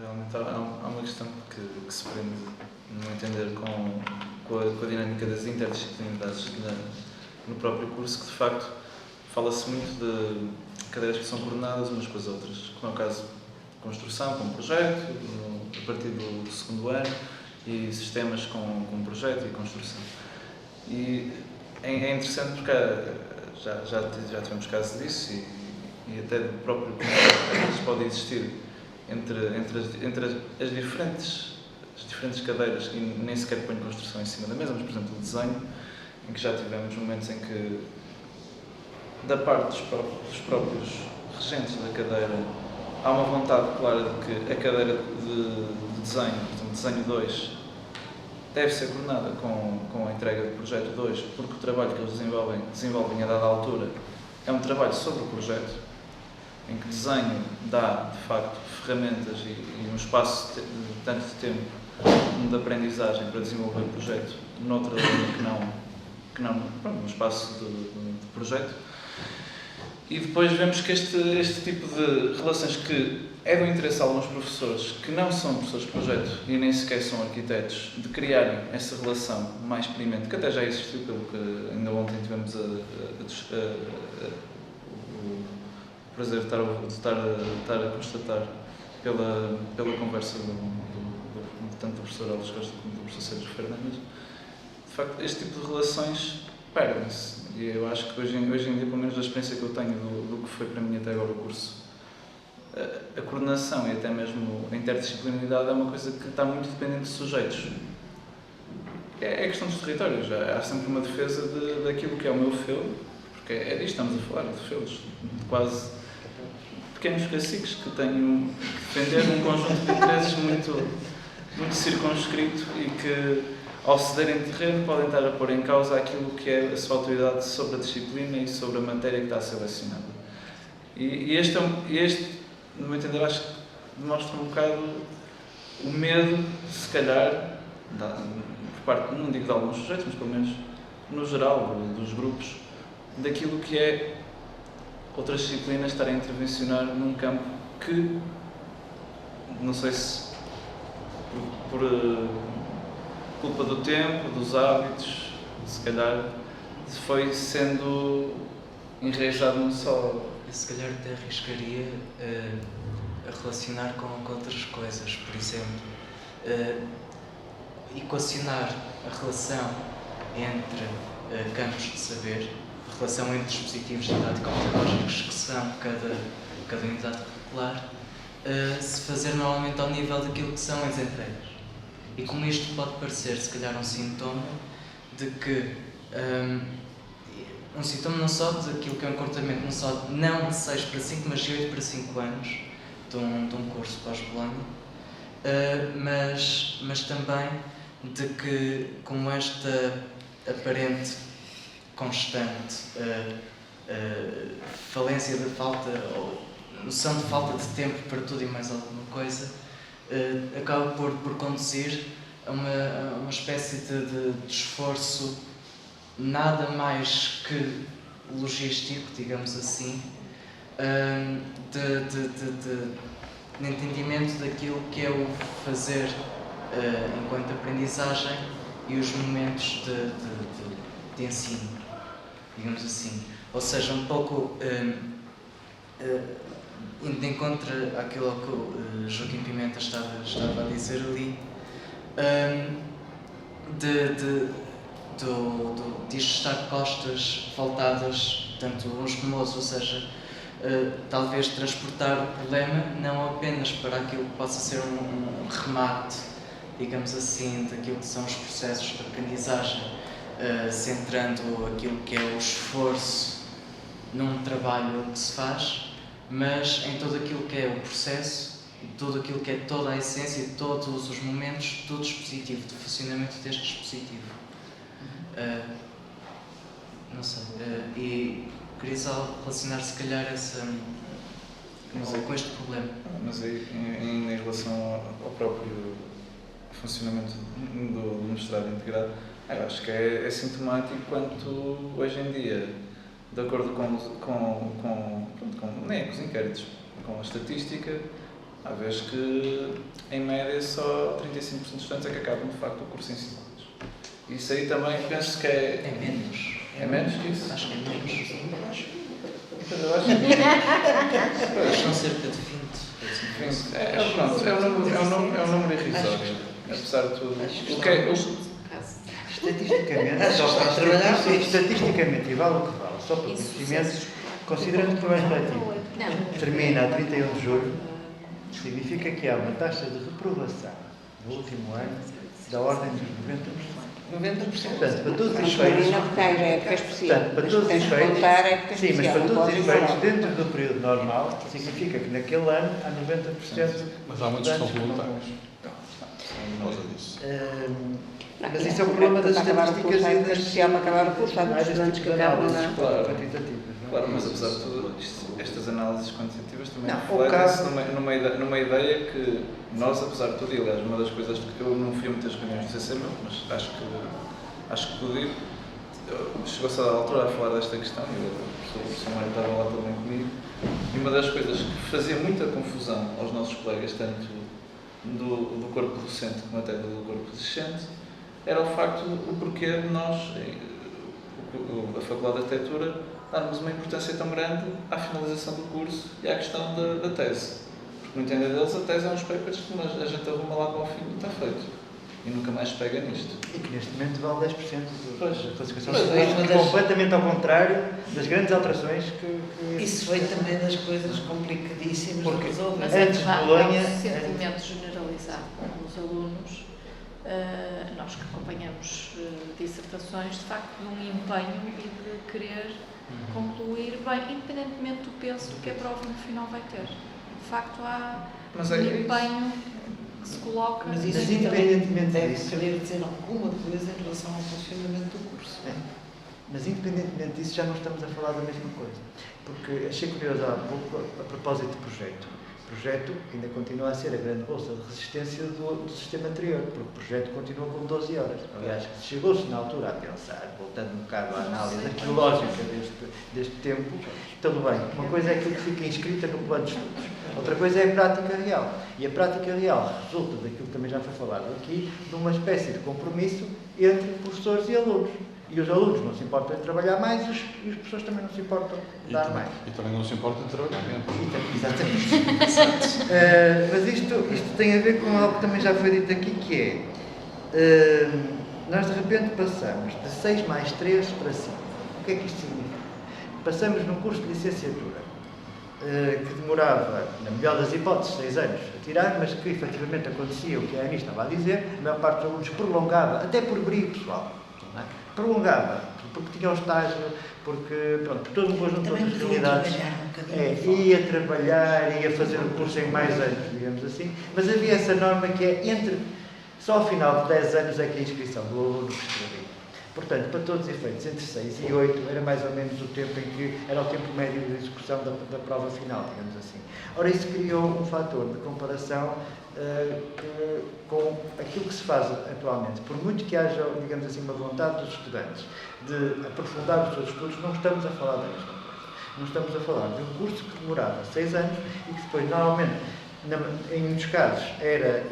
realmente há uma questão que se prende, no meu entender, com a dinâmica das interdisciplinaridades no próprio curso, que de facto fala-se muito de cadeiras que são coordenadas umas com as outras, como é o caso de construção com projeto, a partir do segundo ano, e sistemas com projeto e construção. E é interessante porque já tivemos casos disso e até do próprio conflito que pode existir entre as diferentes cadeiras, e nem sequer põe construção em cima da mesa, mas, por exemplo, o desenho, em que já tivemos momentos em que, da parte dos próprios regentes da cadeira, há uma vontade clara de que a cadeira de desenho, portanto, desenho 2, deve ser coordenada com a entrega do projeto 2, porque o trabalho que eles desenvolvem a dada altura é um trabalho sobre o projeto, em que desenho dá, de facto, ferramentas e um espaço de tanto de tempo de aprendizagem para desenvolver o projeto noutra linha que não no espaço de projeto. E depois vemos que este tipo de relações que é do interesse de alguns professores que não são professores de projeto e nem sequer são arquitetos, de criarem essa relação mais experimente, que até já existiu, pelo que ainda ontem tivemos o prazer de estar a constatar pela conversa tanto do professor Alves Costa como do professor Sérgio Fernandes. De facto, este tipo de relações perdem-se. E eu acho que hoje em dia, pelo menos da experiência que eu tenho do que foi para mim até agora o curso, a coordenação e até mesmo a interdisciplinaridade é uma coisa que está muito dependente de sujeitos. É questão dos territórios. Há sempre uma defesa daquilo que é o meu feudo, porque é disto que estamos a falar, de feudos, de quase pequenos caciques que tenho que defender um conjunto de interesses muito circunscrito e que, ao cederem terreno, podem estar a pôr em causa aquilo que é a sua autoridade sobre a disciplina e sobre a matéria que está a ser lecionada. E este, no meu entender, acho que demonstra um bocado o medo, se calhar, por parte, não digo de alguns sujeitos, mas pelo menos no geral, dos grupos, daquilo que é outras disciplinas estarem a intervencionar num campo que, não sei se por culpa do tempo, dos hábitos, se calhar foi sendo enraizado num só. Eu se calhar até arriscaria a relacionar com outras coisas, por exemplo, equacionar a relação entre campos de saber, a relação entre dispositivos didático-pedagógicos que são cada unidade curricular, se fazer normalmente ao nível daquilo que são as entregas. E como isto pode parecer, se calhar, um sintoma de que um sintoma não só daquilo que é um comportamento não de 6 para 5, mas de 8 para 5 anos de um curso pós-Bolonha, mas também de que, como esta aparente constante falência de falta, ou noção de falta de tempo para tudo e mais alguma coisa, acaba por conduzir a uma espécie de esforço nada mais que logístico, digamos assim, de entendimento daquilo que é o fazer enquanto aprendizagem e os momentos de ensino, digamos assim. Ou seja, um pouco indo de encontro àquilo que o Joaquim Pimenta estava a dizer ali, de isto estar costas voltadas, tanto uns como outros, ou seja, talvez transportar o problema não apenas para aquilo que possa ser um remate, digamos assim, daquilo que são os processos de aprendizagem, centrando aquilo que é o esforço num trabalho que se faz, mas em todo aquilo que é o processo, tudo aquilo que é toda a essência e todos os momentos do dispositivo, do funcionamento deste dispositivo. Não sei. E queria só relacionar, se calhar, com este problema. Mas aí, em relação ao próprio funcionamento do mestrado integrado, eu acho que é sintomático quanto hoje em dia, de acordo nem com os inquéritos, com a estatística, Há vezes que, em média, só 35% dos estudantes é que acabam, de facto, o curso em 5 anos. Isso aí também penso que é... É menos. É menos que isso? Acho que é menos. Eu acho que... São cerca de 20. É um número irrisório, apesar de tudo. Estatisticamente, e vale o que vale, só para conhecimento, considerando que o ano letivo termina a 31 de julho, significa que há uma taxa de reprovação no último ano da ordem dos 90%. Portanto, para todos os efeitos, sim, mas para todos os efeitos, dentro do período normal, significa que naquele ano há 90%. Mas há muitos que são voluntários. Por causa disso. Mas isso é o problema das estatísticas e das especial para acabar o curso, há muitos estudantes que acabam na... quantitativas. Claro, mas apesar de tudo, estas análises quantitativas também Não, refletem-se numa ideia que nós, apesar de tudo, e aliás, uma das coisas que eu não fui a muitas reuniões do CCM, mas acho que pude ir, chegou-se a dar altura a falar desta questão, e o professor Mário estava lá também comigo, e uma das coisas que fazia muita confusão aos nossos colegas, tanto do corpo docente como até do corpo discente, era o facto, o porquê de nós, a Faculdade de Arquitetura, darmos uma importância tão grande à finalização do curso e à questão da tese. Porque, no entender deles, a tese é uns papers que a gente arruma lá para o fim e está feito. E nunca mais pega nisto. E que neste momento vale 10% da classificação Pois, completamente ao contrário das grandes alterações que... Isso foi também das coisas complicadíssimas de resolver. Mas Antes de Bolonha... um sentimento generalizado nos alunos, nós que acompanhamos dissertações, de facto, de um empenho e de querer concluir bem, independentemente do peso que a prova no final vai ter. De facto, há Mas um é isso. empenho que se coloca... Mas isso Mas independentemente deve disso... querer dizer alguma coisa em relação ao funcionamento do curso. Mas independentemente disso, já não estamos a falar da mesma coisa. Porque achei curioso há pouco, a propósito de projeto. O projeto ainda continua a ser a grande bolsa de resistência do sistema anterior, porque o projeto continua com 12 horas. Aliás, chegou-se na altura a pensar, voltando um bocado à análise arqueológica deste tempo, tudo bem, uma coisa é aquilo que fica inscrita no plano de estudos, outra coisa é a prática real. E a prática real resulta daquilo que também já foi falado aqui, de uma espécie de compromisso entre professores e alunos. E os alunos não se importam de trabalhar mais e os professores também não se importam de dar mais. E também não se importa de trabalhar menos. Exatamente. Mas isto tem a ver com algo que também já foi dito aqui, que é, nós de repente passamos de 6 mais 3 para 5. O que é que isto significa? Passamos num curso de licenciatura, que demorava, na melhor das hipóteses, 6 anos a tirar, mas que efetivamente acontecia o que a Ani estava a dizer, a maior parte dos alunos prolongava, até por brilho pessoal. Não é? Prolongava, porque tinha o estágio, porque, pronto, por todo um conjunto de outras realidades. Ia trabalhar, ia fazer o curso em mais anos, digamos assim, mas havia essa norma que é só ao final de 10 anos é que a inscrição do aluno prescrevia. Portanto, para todos os efeitos, entre 6 e 8 era mais ou menos o tempo em que era o tempo médio de execução da prova final, digamos assim. Ora, isso criou um fator de comparação com aquilo que se faz atualmente. Por muito que haja, digamos assim, uma vontade dos estudantes de aprofundar os seus estudos, não estamos a falar da mesma coisa. Não estamos a falar de um curso que demorava 6 anos e que depois, normalmente, em muitos casos, era,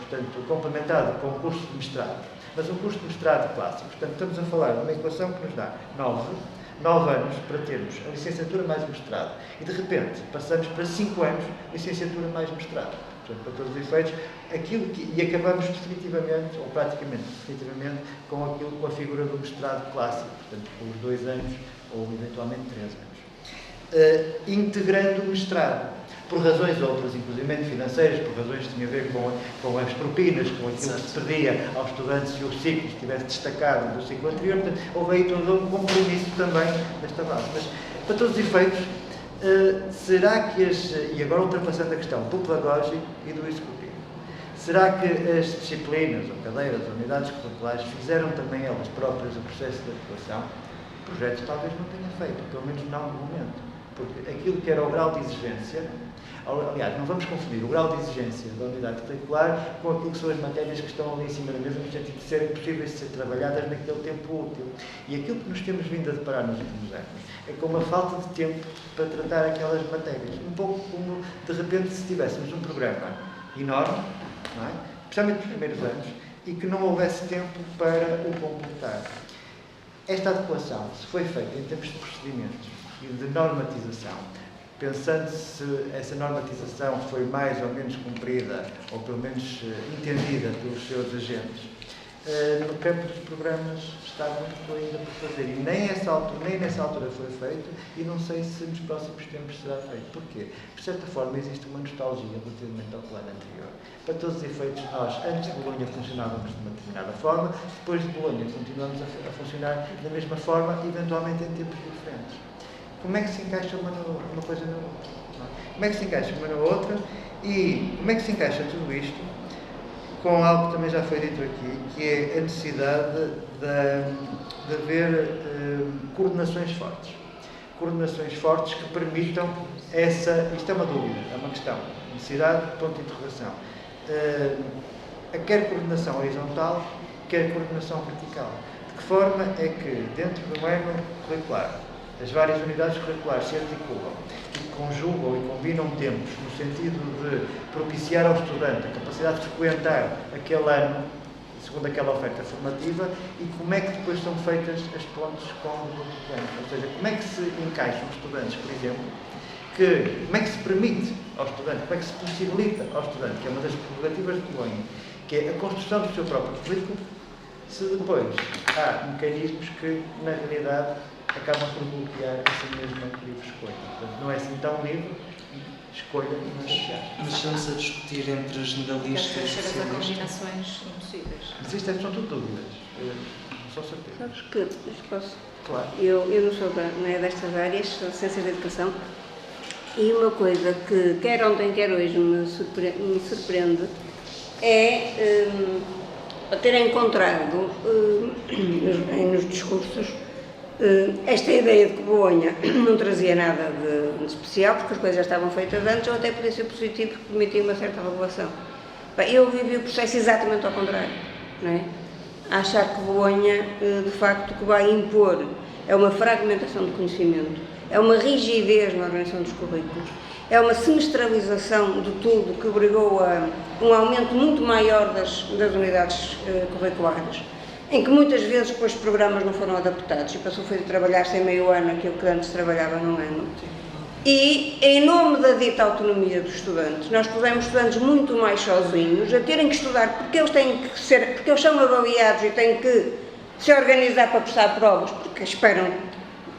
portanto, complementado com um curso de mestrado, mas um curso de mestrado clássico. Portanto, estamos a falar de uma equação que nos dá 9 anos para termos a licenciatura mais o mestrado. E, de repente, passamos para 5 anos licenciatura mais mestrado. Portanto, para todos os efeitos, e acabamos definitivamente, ou praticamente definitivamente, com a figura do mestrado clássico, portanto, com os 2 anos ou eventualmente 3 anos. Integrando o mestrado, por razões outras, inclusive financeiras, por razões que tinham a ver com as propinas, com aquilo que se pedia aos estudantes se o ciclo estivesse destacado do ciclo anterior, portanto, houve aí todo um compromisso também desta base. Mas, para todos os efeitos, será que e agora ultrapassando a questão do pedagógico e do executivo, será que as disciplinas, ou cadeiras, ou unidades curriculares fizeram também elas próprias o processo de adequação? O projeto talvez não tenha feito, pelo menos não no momento. Porque aquilo que era o grau de exigência, aliás, não vamos confundir o grau de exigência da unidade curricular com aquilo que são as matérias que estão ali em cima da mesa, no sentido de serem possíveis de ser trabalhadas naquele tempo útil. E aquilo que nos temos vindo a deparar nos últimos anos é com uma falta de tempo para tratar aquelas matérias. Um pouco como, de repente, se tivéssemos um programa enorme, não é? Especialmente nos primeiros anos, e que não houvesse tempo para o completar. Esta adequação, se foi feita em termos de procedimentos e de normatização, pensando se essa normatização foi mais ou menos cumprida, ou pelo menos entendida pelos seus agentes, no campo dos programas está muito ainda por fazer. E nem nessa altura foi feito, e não sei se nos próximos tempos será feito. Porquê? De certa forma, existe uma nostalgia relativamente ao plano anterior. Para todos os efeitos, nós, antes de Bolonha, funcionávamos de uma determinada forma, depois de Bolonha, continuamos a funcionar da mesma forma, eventualmente em tempos diferentes. Como é que se encaixa uma coisa na outra? Como é que se encaixa uma na outra? E como é que se encaixa tudo isto com algo que também já foi dito aqui, que é a necessidade de haver coordenações fortes. Coordenações fortes que permitam isto é uma dúvida, é uma questão, necessidade, ponto de interrogação. Quer coordenação horizontal, quer coordenação vertical. De que forma é que, dentro do ano curricular, as várias unidades curriculares se articulam e conjugam e combinam tempos no sentido de propiciar ao estudante a capacidade de frequentar aquele ano, segundo aquela oferta formativa, e como é que depois são feitas as pontes com os outros anos. Ou seja, como é que se encaixam os estudantes, por exemplo, como é que se permite ao estudante, como é que se possibilita ao estudante, que é uma das prerrogativas de Bolonha, que é a construção do seu próprio currículo, se depois há mecanismos que, na realidade, acabam por bloquear essa mesma livre escolha. Portanto, não é assim tão livre, escolha inicial. Mas estamos a discutir entre generalistas e as especialistas. combinações impossíveis. Mas isto são tudo dúvidas, não são certezas. Sabes que, posso? Claro. Eu não sou não é destas áreas, sou de Ciências da Educação, e uma coisa que quer ontem, quer hoje me surpreende é ter encontrado nos discursos esta ideia de que Bolonha não trazia nada de especial, porque as coisas já estavam feitas antes, ou até podia ser positivo, porque permitia uma certa regulação. Bem, eu vivi o processo exatamente ao contrário, não é? A achar que Bolonha, de facto, o que vai impor é uma fragmentação de conhecimento, é uma rigidez na organização dos currículos, é uma semestralização de tudo, que obrigou a um aumento muito maior das unidades curriculares, em que muitas vezes depois os programas não foram adaptados e passou a trabalhar-se em meio ano aquilo que antes trabalhava num ano. E, em nome da dita autonomia dos estudantes, nós pusemos estudantes muito mais sozinhos, a terem que estudar porque eles têm que ser, porque eles são avaliados e têm que se organizar para prestar provas, porque esperam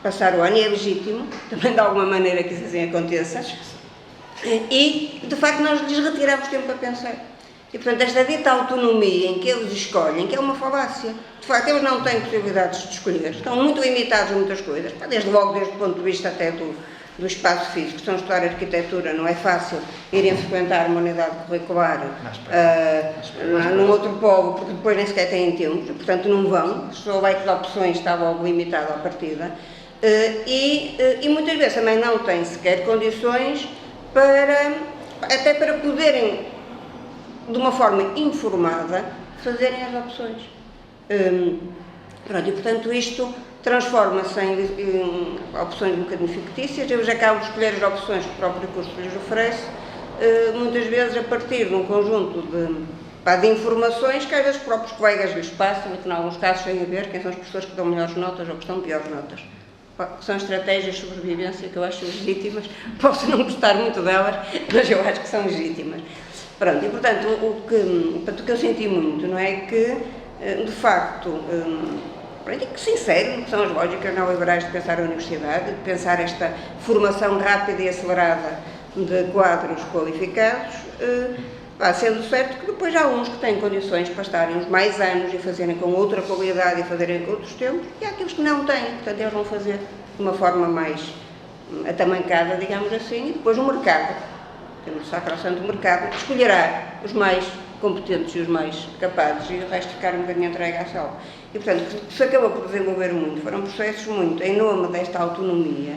passar o ano, e é legítimo, também de alguma maneira que isso assim aconteça. E, de facto, nós lhes retiramos tempo para pensar. E, portanto, esta dita autonomia em que eles escolhem, que é uma falácia. De facto, eles não têm possibilidades de escolher, estão muito limitados a muitas coisas, desde logo desde o ponto de vista até do espaço físico. Estão a estudar arquitetura, não é fácil irem frequentar uma unidade curricular num outro polo, porque depois nem sequer têm tempo, portanto não vão, se o leque de opções está logo limitado à partida, e muitas vezes também não têm sequer condições até para poderem, de uma forma informada, fazerem as opções. Pronto, e portanto isto transforma-se em opções um bocadinho fictícias. Eu já acabo de escolher as opções que o próprio curso lhes oferece, muitas vezes a partir de um conjunto de informações que às vezes os próprios colegas lhes passam e que, em alguns casos, têm a ver quem são as pessoas que dão melhores notas ou que dão piores notas. São estratégias de sobrevivência que eu acho legítimas, posso não gostar muito delas, mas eu acho que são legítimas. Pronto, e portanto, o que eu senti muito, não é que, de facto, que sincero, que são as lógicas neoliberais de pensar a universidade, de pensar esta formação rápida e acelerada de quadros qualificados, sendo certo que depois há uns que têm condições para estarem uns mais anos e fazerem com outra qualidade e fazerem com outros tempos, e há aqueles que não têm, portanto eles vão fazer de uma forma mais atamancada, digamos assim, e depois o mercado, temos o sacrosanto mercado, escolherá os mais competentes e os mais capazes, e o resto ficar um bocadinho entregue à salva. E portanto, se acabou por desenvolver muito, foram processos muito em nome desta autonomia,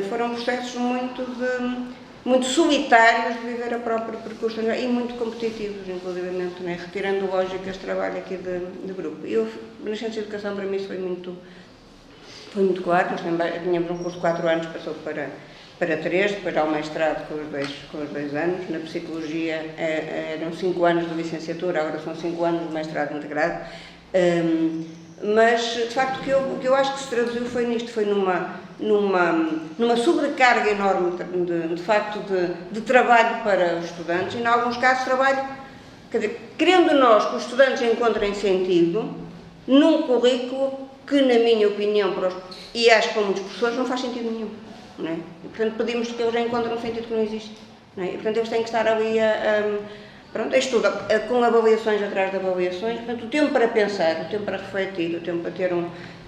foram processos muito solitários de viver o próprio percurso e muito competitivos, inclusivamente, né? Retirando lógicas de trabalho aqui de grupo. Eu, na ciência de educação, para mim isso foi muito claro. Nós tínhamos um curso de 4 anos, passou para 3, depois há o mestrado com os 2 anos. Na psicologia eram 5 anos de licenciatura, agora são 5 anos de mestrado integrado. Mas, de facto, o que eu acho que se traduziu foi nisto, foi numa sobrecarga enorme de facto de trabalho para os estudantes, e em alguns casos trabalho, quer dizer, querendo nós que os estudantes encontrem sentido num currículo que, na minha opinião, e acho que para muitos professores, não faz sentido nenhum, não é? E, portanto, pedimos que eles encontrem um sentido que não existe, não é? E, portanto, eles têm que estar ali a estudar, com avaliações atrás de avaliações. Portanto, o tempo para pensar, o tempo para refletir, o tempo para ter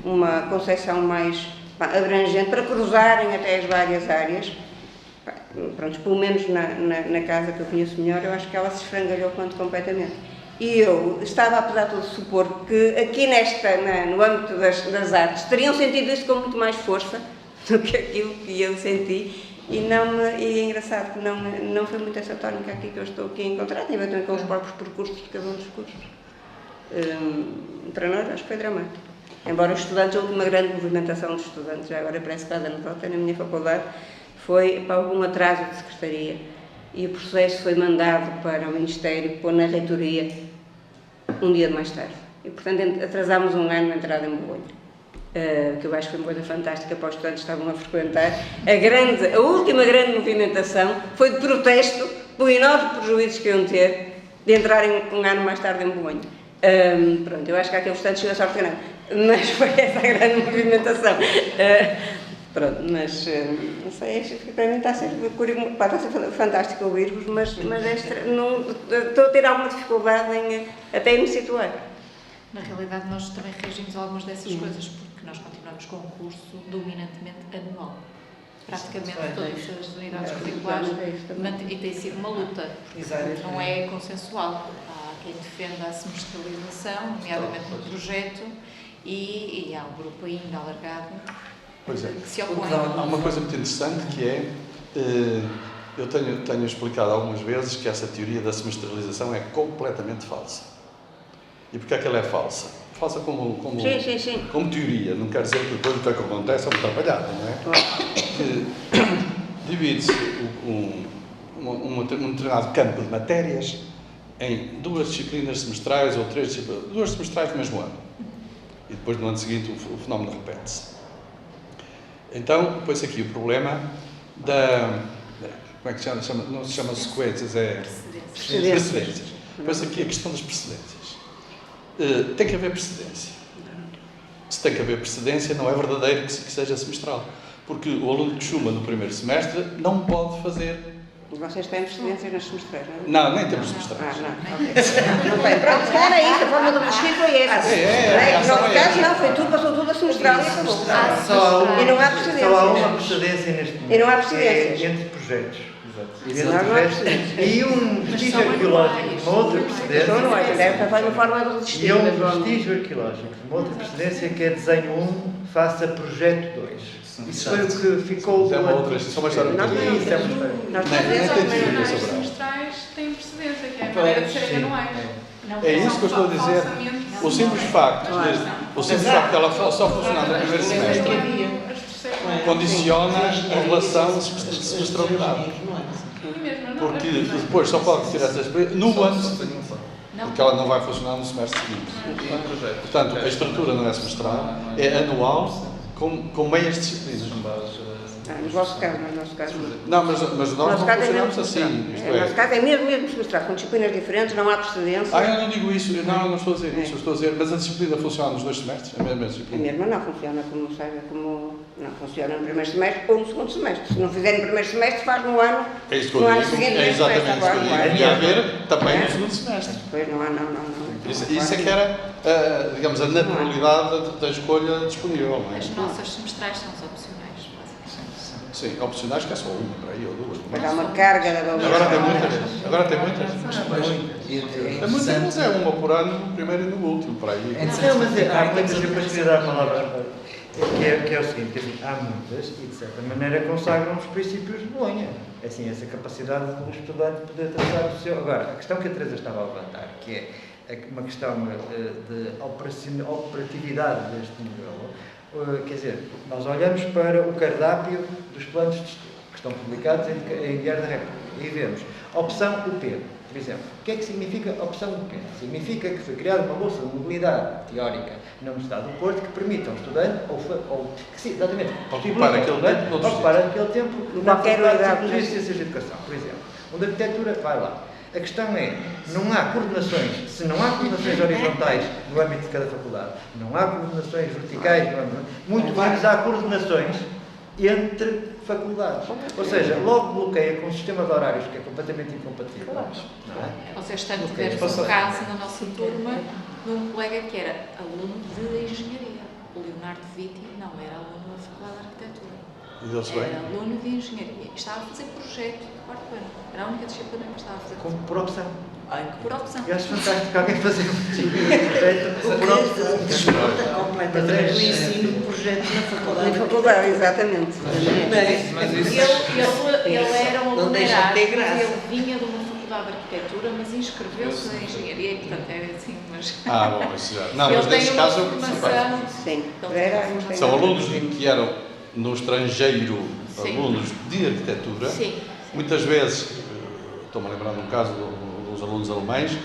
uma concepção mais abrangente, para cruzarem até as várias áreas. Pronto, pelo menos na casa que eu conheço melhor, eu acho que ela se esfrangalhou completamente. E eu estava, apesar de tudo, supor que aqui no âmbito das artes teriam sentido isso com muito mais força do que aquilo que eu senti. E é engraçado que não foi muito essa tónica aqui que eu estou aqui a encontrar, tem a ver também com os próprios percursos de cada um dos cursos. Para nós, acho que foi dramático. Embora os estudantes, houve uma grande movimentação de estudantes, já agora parece que está dando volta na minha faculdade, foi para algum atraso de secretaria. E o processo foi mandado para o Ministério, pôr na reitoria, um dia mais tarde. E, portanto, atrasámos um ano a entrada em Bolonha. Que eu acho que foi uma coisa fantástica para os estudantes que estavam a frequentar. A última grande movimentação foi de protesto pelo enorme prejuízos que iam ter de entrarem um ano mais tarde em Bolonha. Pronto, eu acho que aqueles estudantes chegou a sorte grande, mas foi essa a grande movimentação. Pronto, mas não sei, acho que para mim está a ser fantástico ouvir-vos, mas estou a ter alguma dificuldade em até me situar. Na realidade, nós também reagimos a algumas dessas coisas, porque nós continuamos com um curso dominantemente anual. Praticamente todas as unidades curriculares, e tem sido uma luta, porque não é consensual. Há quem defenda a semestralização, nomeadamente no projeto, e há um grupo ainda alargado que se opõe. Há uma coisa muito interessante que é, eu tenho explicado algumas vezes que essa teoria da semestralização é completamente falsa. E porquê é que ela é falsa? Falsa como teoria, não quer dizer que depois o que acontece é uma atrapalhada, não é? Que divide-se um determinado campo de matérias em 2 disciplinas semestrais ou 3 disciplinas, 2 semestrais no mesmo ano. E depois no ano seguinte o fenómeno repete-se. Então, põe-se aqui o problema como é que se chama? Não se chama sequências, é precedências. Põe-se aqui a questão das precedências. Tem que haver precedência. Se tem que haver precedência, não é verdadeiro que seja semestral. Porque o aluno que chuma no primeiro semestre não pode fazer. Vocês têm precedências nas semestrais, não é? Não, nem temos semestrais. Não tem. Pronto, era isso, a forma de registro foi essa. No nosso caso, não, passou tudo a semestral e acabou. E não há precedência. Só há uma precedência neste momento. E não há precedências. Entre projetos. E um vestígio arqueológico, uma outra precedência. Não é, deve fazer uma forma de resistir. E um vestígio arqueológico, uma outra precedência que é desenho 1, faça projeto 2. Isso foi o que ficou. Isso é uma outra história. Isso é uma história. Os semestrais têm precedência, que é a maneira de serem anuais. É isso que eu estou a dizer. O simples facto de ela só funcionar no primeiro semestre condiciona a relação de semestralidade. Porque depois só pode tirar essa experiência no ano seguinte. Porque ela não vai funcionar no semestre seguinte. Portanto, a estrutura não é semestral, é anual, com meias disciplinas. No vosso caso, no nosso caso. Não, mas nós não funcionamos assim. No nosso caso é mesmo semestral, com disciplinas diferentes, não há precedência. Eu não digo isso, eu não estou a dizer isso, eu estou a dizer, mas a disciplina funciona nos 2 semestres, a mesma disciplina. A mesma não funciona não funciona no primeiro semestre ou no segundo semestre. Se não fizer no primeiro semestre, faz no ano. É isso que eu digo, é exatamente isso que eu digo. Devia haver também no segundo semestre. Pois não há, não. Isso é que era, digamos, a naturalidade da escolha disponível, não é? As nossas semestrais são as opcionais. Sim, opcionais que é só uma, para aí, ou 2. Mas há uma carga da avaliação. Agora tem muitas. Mas é uma por ano, no primeiro e no último, para aí. Não, mas há muitas, depois queria dar a palavra que é o seguinte, há muitas e de certa maneira consagram os princípios de Bolonha. Assim, essa capacidade do estudante poder traçar o seu... Agora, a questão que a Teresa estava a levantar, que é uma questão de operatividade deste modelo, quer dizer, nós olhamos para o cardápio dos planos de estudo que estão publicados em Diário da República e vemos opção UP, por exemplo. O que é que significa opção UP? Significa que foi criada uma bolsa de mobilidade teórica na Universidade do Porto que permita ao estudante, exatamente, ocupar aquele tempo na Faculdade de Ciências de Educação, por exemplo. Onde a arquitetura vai lá. A questão é, não há coordenações, se não há coordenações horizontais no âmbito de cada faculdade, não há coordenações verticais, muito menos há coordenações entre faculdades. Ou seja, logo bloqueia com um sistema de horários que é completamente incompatível. Não é? Vocês tanto tivemos um caso na nossa turma de um colega que era aluno de engenharia. O Leonardo Vitti não era aluno da Faculdade de Arquitetura. Era aluno de engenharia. Estava a fazer projeto de quarto ano. Era a única disciplina que estava a fazer. Por opção. Por opção. Eu acho fantástico alguém fazer um projeto por opção. Desmonta completamente o ensino de projetos na faculdade. Na faculdade, exatamente. Ele era um Não aluno deixa de ter graça. ele vinha de uma faculdade de arquitetura, mas inscreveu-se na engenharia e, portanto, é assim, mas... Bom, isso já. Não, mas ele tem nesse uma caso... formação... Sim. São alunos que eram no estrangeiro, Sim. alunos de arquitetura. Sim. Muitas vezes, estou-me a lembrar de um caso dos alunos alemães,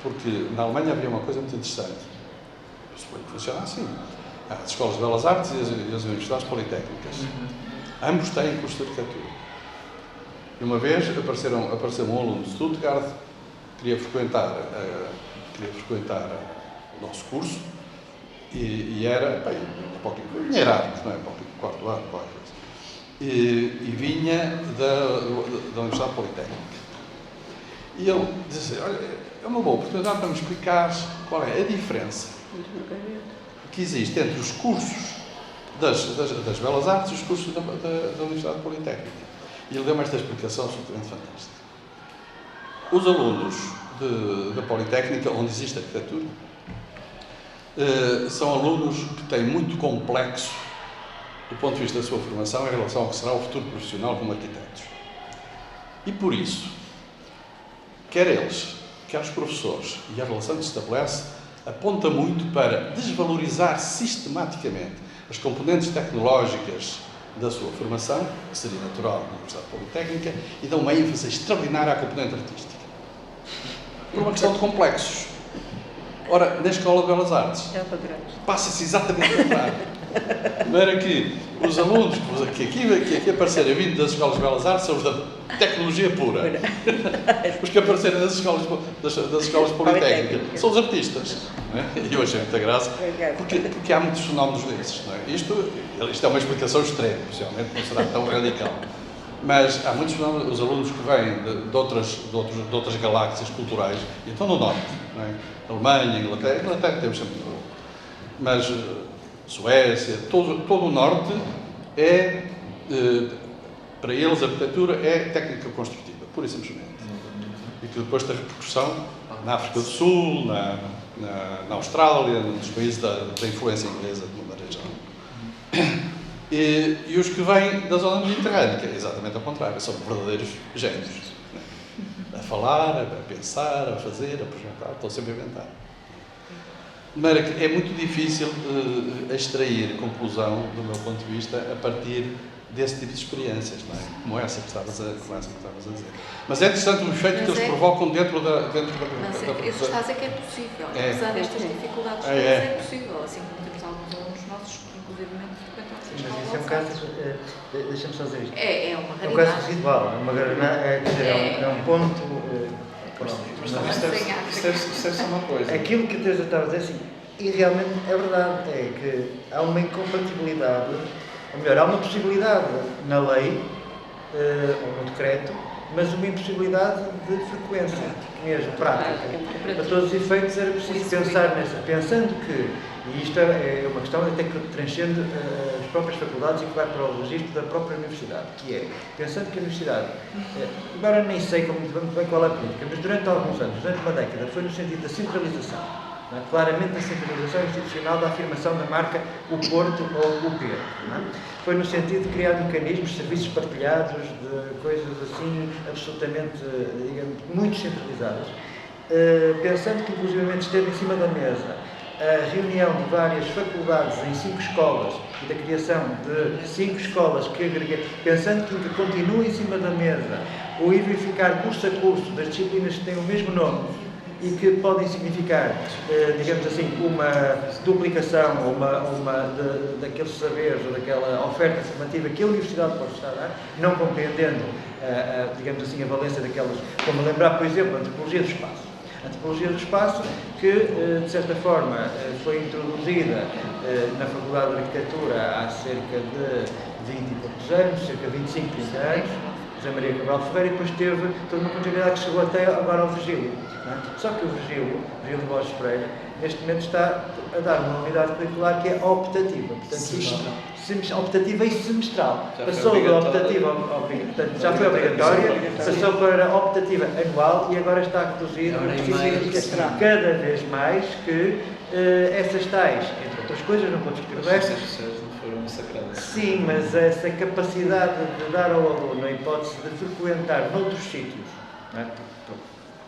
porque na Alemanha havia uma coisa muito interessante. Eu suponho que funciona assim. Há as escolas de belas artes e as universidades politécnicas. Ambos têm curso de arquitetura. E uma vez apareceu um aluno de Stuttgart que queria frequentar o nosso curso e era, bem, Erasmus, não é? Para o quarto ano, qualquer coisa. E vinha da Universidade Politécnica. E ele disse, olha, é uma boa oportunidade para me explicar qual é a diferença que existe entre os cursos das Belas Artes e os cursos da Universidade Politécnica. E ele deu-me esta explicação absolutamente fantástica. Os alunos da Politécnica, onde existe arquitetura, são alunos que têm muito complexo do ponto de vista da sua formação em relação ao que será o futuro profissional como arquitetos. E por isso, quer eles, quer os professores, e a relação que se estabelece, aponta muito para desvalorizar sistematicamente as componentes tecnológicas da sua formação, que seria natural na Universidade Politécnica, e dá uma ênfase extraordinária à componente artística. Por uma questão de complexos. Ora, na Escola de Belas Artes, passa-se exatamente o contrário. De maneira que os alunos que aqui aparecerem vindo das Escolas de Belas Artes são os da tecnologia pura. Os que aparecerem das escolas politécnicas são os artistas. Não é? E eu achei muita graça, porque há muitos fenómenos desses. Não é? Isto é uma explicação extrema, possivelmente não será tão radical. Mas há muitos fenómenos, os alunos que vêm de outras galáxias culturais, e estão no Norte, não é? Alemanha, Inglaterra temos sempre no mas Suécia, todo o Norte é, para eles, a arquitetura é técnica construtiva, pura e simplesmente. E que depois tem repercussão na África do Sul, na Austrália, nos países da influência inglesa, de uma maneira geral. E os que vêm da zona mediterrânea, que é exatamente ao contrário, são verdadeiros gênios. A falar, a pensar, a fazer, a projetar, estão sempre a inventar. De maneira que é muito difícil extrair conclusão, do meu ponto de vista, a partir desse tipo de experiências, não é? Como essa que estavas a dizer. Mas é interessante o efeito que eles provocam dentro da... Mas isso está a dizer que é possível, apesar destas dificuldades, é possível, assim como temos alguns alunos nossos, inclusive frequentam essa escola. Mas isso é um caso, deixa-me só dizer isto. É uma raridade. É um caso residual, é um ponto... Isso deve ser uma coisa. Aquilo que a Teresa estava a dizer, assim, e realmente é verdade, é que há uma incompatibilidade, ou melhor, há uma possibilidade na lei, ou no decreto, mas uma impossibilidade de frequência, mesmo, prática. Para todos os efeitos era preciso pensar nessa, pensando que, e isto é uma questão até que transcende as próprias faculdades e que vai para o registro da própria universidade, que é, pensando que a universidade, agora nem sei muito bem qual é a política, mas durante alguns anos, durante uma década, foi no sentido da centralização. Não é? Claramente na centralização institucional da afirmação da marca o Porto ou o Pedro. Não é? Foi no sentido de criar mecanismos, serviços partilhados, de coisas assim absolutamente, digamos, muito centralizadas, pensando que inclusivamente esteve em cima da mesa a reunião de várias faculdades em 5 escolas e da criação de 5 escolas que agreguem, pensando que continua em cima da mesa o ir verificar curso a curso das disciplinas que têm o mesmo nome e que podem significar, digamos assim, uma duplicação ou daqueles saberes ou daquela oferta formativa que a Universidade pode estar a dar, não compreendendo, digamos assim, a valência daquelas, como lembrar, por exemplo, a antropologia do espaço. A antropologia do espaço que, de certa forma, foi introduzida na Faculdade de Arquitetura há cerca de 20 e poucos anos, cerca de 25, 30 anos, José Maria Cabral Ferreira, e depois teve toda uma continuidade que chegou até agora ao Virgílio. Não é? Só que o Virgílio Borges Freire, neste momento está a dar uma unidade curricular que é optativa. Portanto, optativa e semestral. Passou da optativa, portanto, já foi obrigatória, passou para optativa anual e agora está a reduzir, o que significa cada vez mais que essas tais, entre outras coisas, não vou descrever. Essas pessoas não foram massacradas. Sim, mas essa capacidade de dar ao aluno a hipótese de frequentar noutros sítios, não é?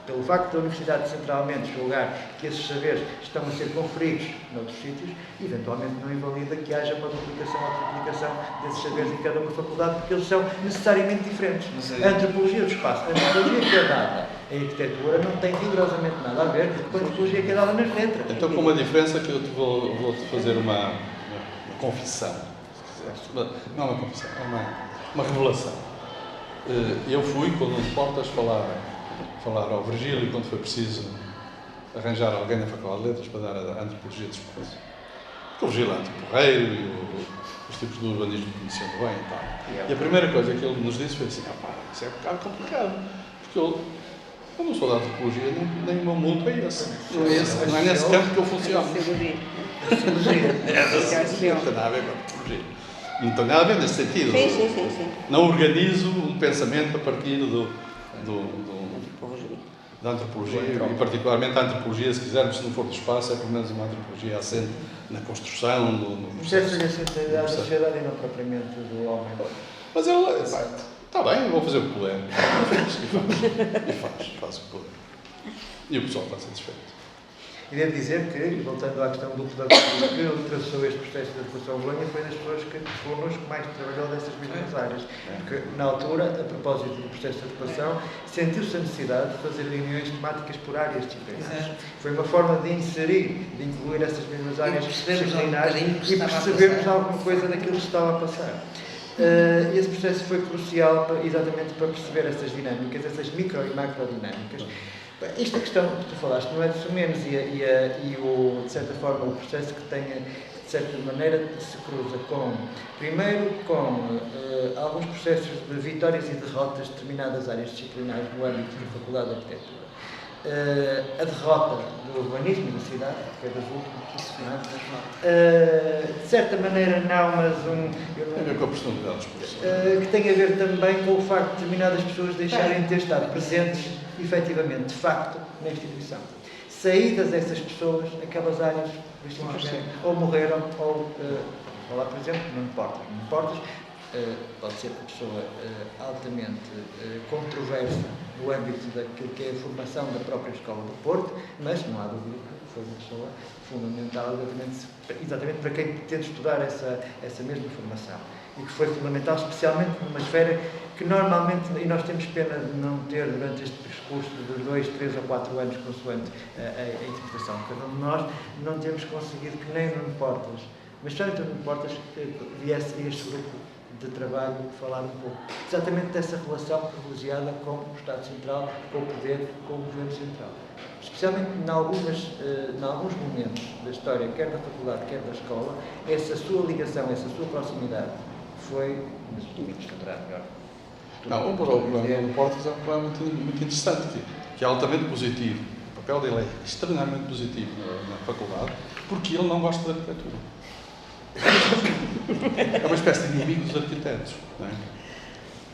Pelo facto da Universidade centralmente julgar que esses saberes estão a ser conferidos noutros sítios, eventualmente não invalida que haja uma duplicação ou triplicação desses saberes em cada uma faculdade, porque eles são necessariamente diferentes. A antropologia do espaço, a antropologia que é dada em arquitetura não tem rigorosamente nada a ver com a antropologia que é dada nas letras. Então, com uma diferença que eu vou-te fazer uma confissão. Não uma confissão, é uma revelação. Eu fui, quando não Portas, falar ao Virgílio quando foi preciso arranjar alguém na Faculdade de Letras para dar a antropologia do espaço. Porque o Virgílio é anteporreiro e os tipos do urbanismo conheciam bem e tal. E a primeira coisa que ele nos disse foi assim: isso é um bocado complicado, porque eu não sou da antropologia, nem o meu mundo é esse. Não é nesse campo que eu funciono. Não tem nada a ver com a antropologia. Não tem nada a ver nesse sentido. Sim. Não organizo um pensamento a partir da antropologia, e particularmente a antropologia, se quisermos, se não for do espaço, é pelo menos uma antropologia assente na construção, no processo de centralidade da sociedade e não propriamente do homem. Mas ele, está bem, vou fazer o que puder. E faz o que puder. E o pessoal está satisfeito. E devo dizer que, voltando à questão do pedagogo que traçou este processo de adequação de Bolonha, foi das pessoas que connosco mais trabalhou dessas mesmas áreas. Porque, na altura, a propósito do processo de adequação, sentiu-se a necessidade de fazer reuniões temáticas por áreas disciplinares. Foi uma forma de inserir, de incluir essas mesmas áreas disciplinares e percebermos alguma coisa daquilo que estava a passar. Esse processo foi crucial exatamente para perceber essas dinâmicas, essas micro e macro dinâmicas. Esta questão que tu falaste não é de menos de certa forma, o processo que tenha, de certa maneira, se cruza primeiro com alguns processos de vitórias e derrotas de determinadas áreas disciplinares no âmbito da Faculdade de Arquitetura. A derrota do urbanismo e da cidade, que é das últimas, de certa maneira não, mas tem a ver com a personalidade dos professores. Que tem a ver também com o facto de determinadas pessoas deixarem de ter estado presentes, efetivamente, de facto, na instituição. Saídas essas pessoas, aquelas áreas, ou morreram, ou lá, por exemplo, não importas, pode ser uma pessoa altamente controversa no âmbito daquilo que é a formação da própria Escola do Porto, mas não há dúvida que foi uma pessoa fundamental exatamente para quem pretende estudar essa mesma formação. E que foi fundamental, especialmente numa esfera que normalmente, e nós temos pena de não ter durante este percurso de 2, 3 ou 4 anos, consoante a interpretação de cada um de nós, não temos conseguido que nem no Portas, mas só então no Portas viesse este grupo de trabalho falar um pouco exatamente dessa relação privilegiada com o Estado Central, com o poder, com o Governo Central. Especialmente em alguns momentos da história, quer da faculdade, quer da escola, essa sua ligação, essa sua proximidade foi, mas tu me contarás melhor. Não, o problema do Portas é um problema muito interessante, que é altamente positivo. O papel dele é extremamente positivo na faculdade, porque ele não gosta de arquitetura. É uma espécie de inimigo dos arquitetos. Não é?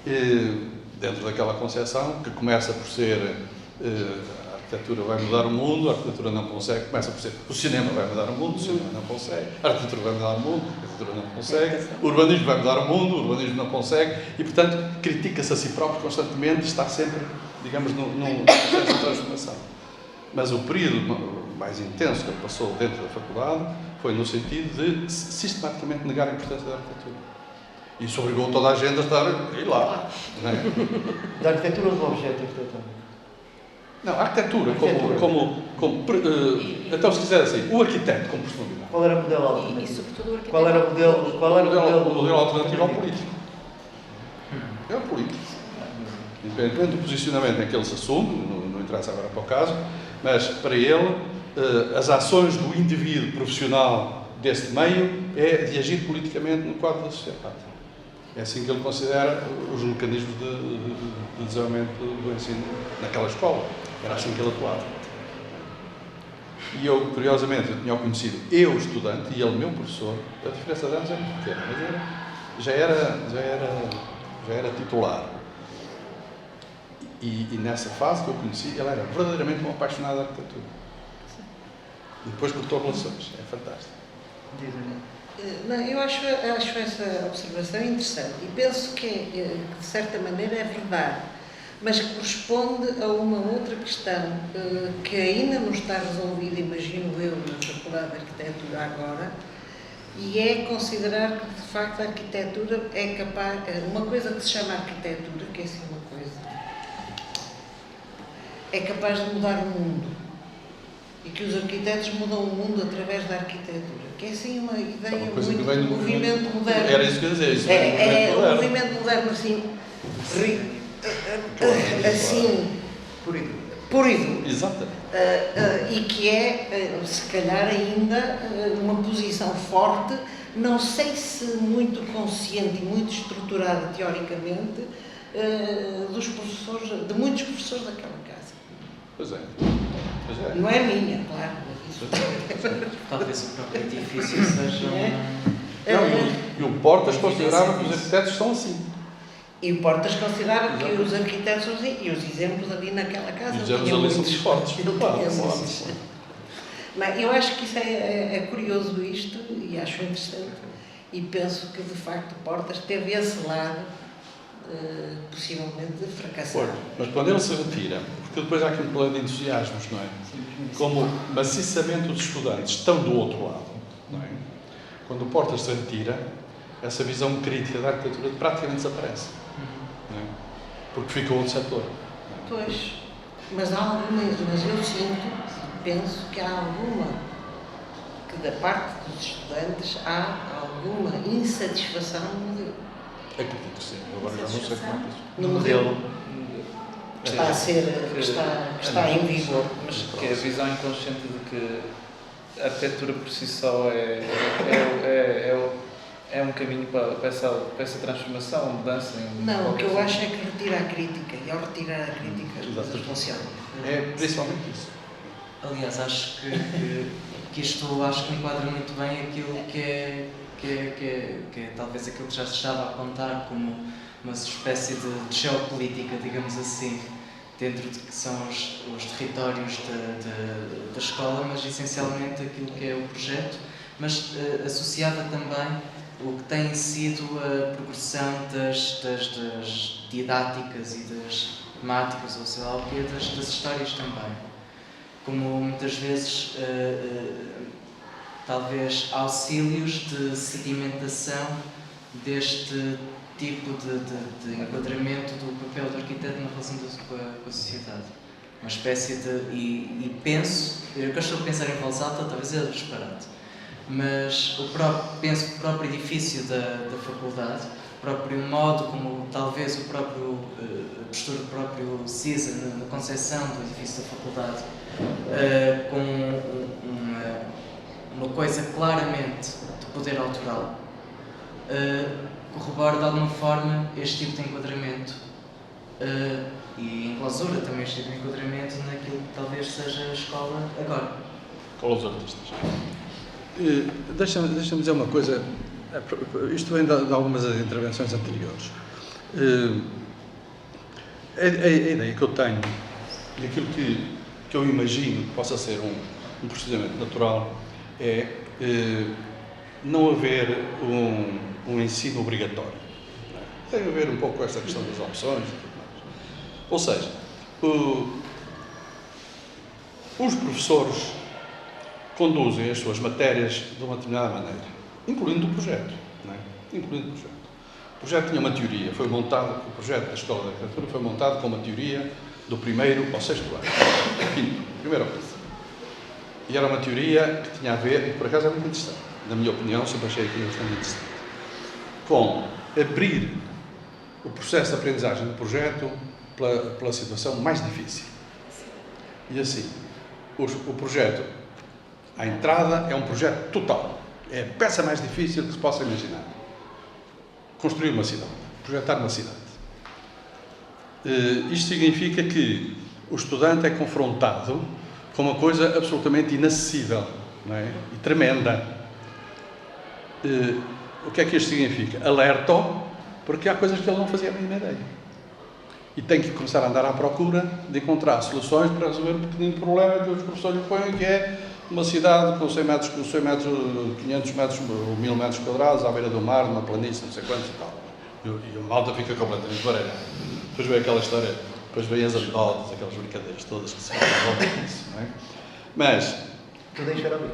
E, dentro daquela concepção, que começa por ser a arquitetura vai mudar o mundo, a arquitetura não consegue, começa por ser, o cinema vai mudar o mundo, o cinema não consegue, a arquitetura vai mudar o mundo, a arquitetura não consegue, o urbanismo vai mudar o mundo, o urbanismo não consegue, e portanto critica-se a si próprio constantemente, está sempre, digamos, num processo de transformação. Mas o período mais intenso que ele passou dentro da faculdade foi no sentido de sistematicamente negar a importância da arquitetura. Isso obrigou toda a gente a estar aí lá. Não é? Da arquitetura ou do objeto arquitetônico? Não, a arquitetura, então se quiser assim, o arquiteto como personalidade. Qual era o modelo E alternativo? sobretudo o arquiteto. Qual era o modelo alternativo ao político. É o político. Independentemente do posicionamento em que ele se assume, não interessa agora para o caso, mas para ele, as ações do indivíduo profissional deste meio é de agir politicamente no quadro da sociedade. É assim que ele considera os mecanismos de desenvolvimento do ensino naquela escola. Era assim que ele atuava. E eu, curiosamente, eu tinha conhecido eu, estudante, e ele, meu professor. A diferença de anos é muito pequena, mas já era titular. E nessa fase que eu conheci, ele era verdadeiramente um apaixonado da arquitetura. E depois cortou relações. É fantástico. Não, eu acho essa observação interessante e penso que, de certa maneira, é verdade, mas que corresponde a uma outra questão que ainda não está resolvida, imagino eu, na Faculdade de Arquitetura agora, e é considerar que, de facto, a arquitetura é capaz... Uma coisa que se chama arquitetura, que é assim uma coisa, é capaz de mudar o mundo. E que os arquitetos mudam o mundo através da arquitetura, que é assim uma ideia muito do movimento moderno. Era isso que eu ia dizer. É o movimento moderno assim, puro e duro. Exatamente. E que é, se calhar ainda, uma posição forte, não sei se muito consciente e muito estruturada teoricamente, dos professores, de muitos professores daquela casa. Pois é. Não é minha, claro. Talvez o próprio edifício seja E o Portas considerava que os arquitetos são assim. E o Portas considerava que os arquitetos são assim. E os exemplos ali naquela casa. Os exemplos ali são muito fortes. Mas eu acho que isso é curioso isto e acho interessante. E penso que, de facto, o Portas teve esse lado, possivelmente, fracassado. Mas quando ele se retira, porque depois há aqui um plano de entusiasmos, não é? Como maciçamente os estudantes estão do outro lado, não é? Quando o Portas se retira, essa visão crítica da arquitetura praticamente desaparece, não é? Porque fica outro setor. Pois, mas eu penso que há alguma, que da parte dos estudantes há alguma insatisfação no modelo. Acredito que sim, agora já não sei como é que isso. No modelo que está a ser, que está em vigor. Mas que é a visão inconsciente de que a arquitetura por si só é um caminho para essa transformação, mudança. Não, o que eu acho é que retira a crítica, e ao retirar a crítica as coisas funcionam. É principalmente isso. Aliás, acho que isto acho que enquadra muito bem aquilo que é talvez aquilo que já se estava a apontar como uma espécie de geopolítica, digamos assim, dentro de que são os territórios da escola, mas essencialmente aquilo que é o projeto, mas associada também o que tem sido a progressão das didáticas e das temáticas, ou sei lá o quê, das histórias também. Como muitas vezes, talvez, auxílios de sedimentação deste tipo de enquadramento do papel do arquiteto na relação com a sociedade. Uma espécie de... E penso, eu que estou a pensar em voz alta, talvez é disparate, mas penso que o próprio edifício da faculdade, o próprio modo como talvez a postura do próprio CISA na concepção do edifício da faculdade, com uma coisa claramente de poder autoral, corrobora de alguma forma este tipo de enquadramento e enclausura também este tipo de enquadramento naquilo que talvez seja a escola agora. Com os artistas. Deixa-me dizer uma coisa, isto vem de algumas das intervenções anteriores. A ideia que eu tenho e aquilo que que eu imagino que possa ser um procedimento natural é não haver um ensino obrigatório. Tem a ver um pouco com esta questão das opções e tudo mais. Ou seja, os professores conduzem as suas matérias de uma determinada maneira, incluindo o projeto. Não é? Incluindo o projeto. O projeto tinha uma teoria, o projeto da Escola de Arquitetura foi montado com uma teoria do 1º ao 6º ano. Quinto, primeira coisa. E era uma teoria que tinha a ver, e por acaso é muito interessante, na minha opinião, sempre achei aquilo bastante interessante, com abrir o processo de aprendizagem do projeto pela situação mais difícil. E assim, o projeto, à entrada, é um projeto total. É a peça mais difícil que se possa imaginar. Construir uma cidade, projetar uma cidade. Isto significa que o estudante é confrontado com uma coisa absolutamente inacessível, não é? E tremenda. O que é que isto significa? Alerta-o, porque há coisas que ele não fazia a mínima ideia. E tem que começar a andar à procura de encontrar soluções para resolver um pequenino problema que os professores lhe põem, que é uma cidade com 100 metros, 500 metros ou 1000 metros quadrados, à beira do mar, numa planície, não sei quantos e tal. E a malta fica completamente baralhada. Depois vem aquela história, depois vem as anedotas, aquelas brincadeiras todas que se fazem disso, não é? Mas... Tudo em xarope.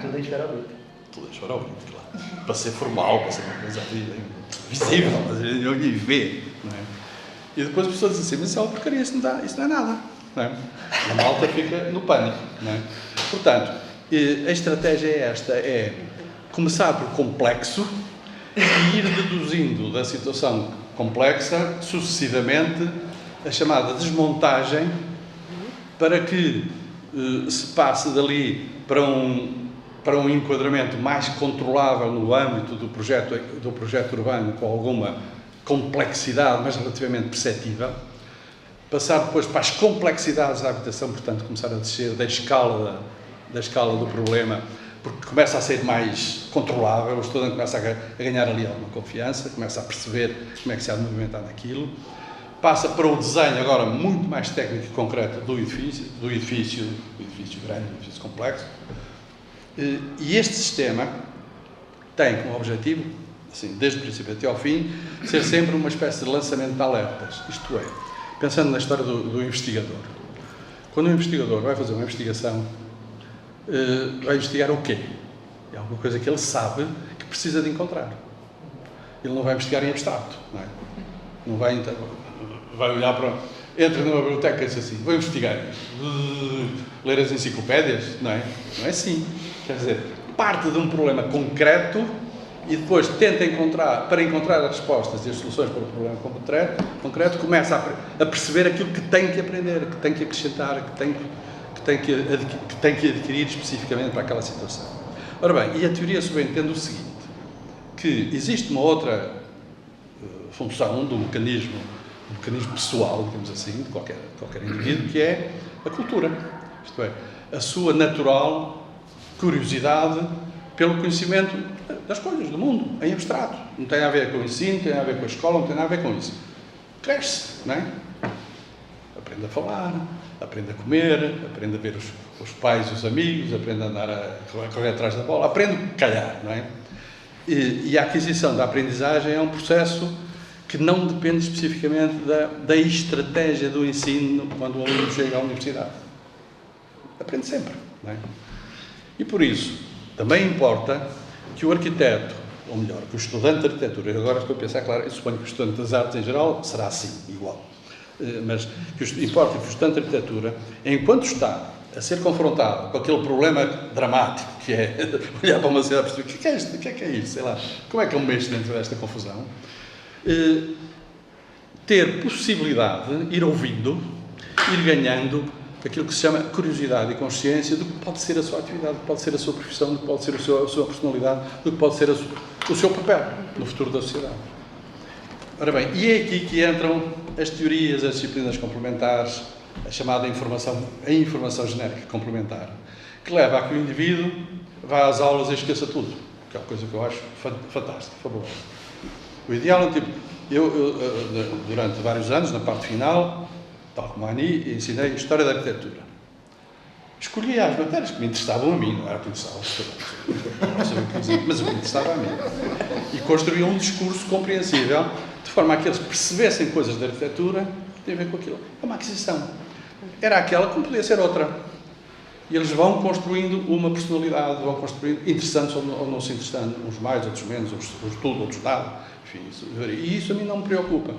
Tudo em xarope. Tudo em xarope, claro. Para ser formal, para ser uma coisa visível, para ninguém vê, não é? E depois as pessoas dizem assim, mas isso é uma porcaria, isso não é nada. Não é? A malta fica no pânico. Não é? Portanto, a estratégia é esta, é começar por complexo e ir deduzindo da situação complexa, sucessivamente, a chamada desmontagem, para que se passe dali para um enquadramento mais controlável no âmbito do projeto urbano, com alguma complexidade, mas relativamente perceptível, passar depois para as complexidades da habitação, portanto, começar a descer da escala do problema, porque começa a ser mais controlável, o estudante começa a ganhar ali alguma confiança, começa a perceber como é que se há de movimentar naquilo, passa para o desenho agora muito mais técnico e concreto do edifício grande, do edifício complexo, e este sistema tem como objetivo, assim, desde o princípio até ao fim, ser sempre uma espécie de lançamento de alertas, isto é, pensando na história do investigador. Quando o investigador vai fazer uma investigação, vai investigar o quê? É alguma coisa que ele sabe que precisa de encontrar. Ele não vai investigar em abstrato, não é? Não vai olhar para... Entra numa biblioteca e diz assim, vou investigar, ler as enciclopédias, não é? Não é assim. Quer dizer, parte de um problema concreto e depois tenta para encontrar as respostas e as soluções para o problema concreto, começa a perceber aquilo que tem que aprender, que tem que acrescentar, que tem que adquirir especificamente para aquela situação. Ora bem, e a teoria subentende o seguinte, que existe uma outra função do mecanismo pessoal, digamos assim, de qualquer indivíduo, que é a cultura. Isto é, a sua natural curiosidade pelo conhecimento das coisas, do mundo, em abstrato. Não tem a ver com o ensino, não tem a ver com a escola, não tem nada a ver com isso. Cresce, não é? Aprende a falar, aprende a comer, aprende a ver os pais e os amigos, aprende a andar a correr atrás da bola, aprende o que calhar, não é? E a aquisição da aprendizagem é um processo que não depende especificamente da estratégia do ensino quando o aluno chega à universidade. Aprende sempre, não é? E por isso, também importa que o arquiteto, ou melhor, que o estudante de arquitetura, agora estou a pensar, claro, eu suponho que o estudante das artes em geral será assim, igual, mas importa que o estudante de arquitetura, enquanto está a ser confrontado com aquele problema dramático que é olhar para uma cidade e perceber o que é isto, o que é isto, sei lá, como é que eu me mexo dentro desta confusão, ter possibilidade, ir ouvindo, ir ganhando aquilo que se chama curiosidade e consciência do que pode ser a sua atividade, do que pode ser a sua profissão, do que pode ser a sua personalidade, do que pode ser o seu papel no futuro da sociedade. Ora bem, e é aqui que entram as teorias, as disciplinas complementares, a chamada informação genérica complementar, que leva a que o indivíduo vá às aulas e esqueça tudo, que é uma coisa que eu acho fantástica, fabulosa. O ideal é tipo, eu durante vários anos, na parte final, tal como a Ani, ensinei História da Arquitetura. escolhia as matérias que me interessavam a mim, não era o que interessava aos estudantes, não sabia o que dizer, mas o que me interessava a mim. E construía um discurso compreensível, de forma a que eles percebessem coisas da arquitetura que têm a ver com aquilo. É uma aquisição. Era aquela como podia ser outra. E eles vão construindo uma personalidade, vão construindo, interessantes ou não se interessando, uns mais, outros menos, uns tudo, outros nada. Enfim, e isso a mim não me preocupa.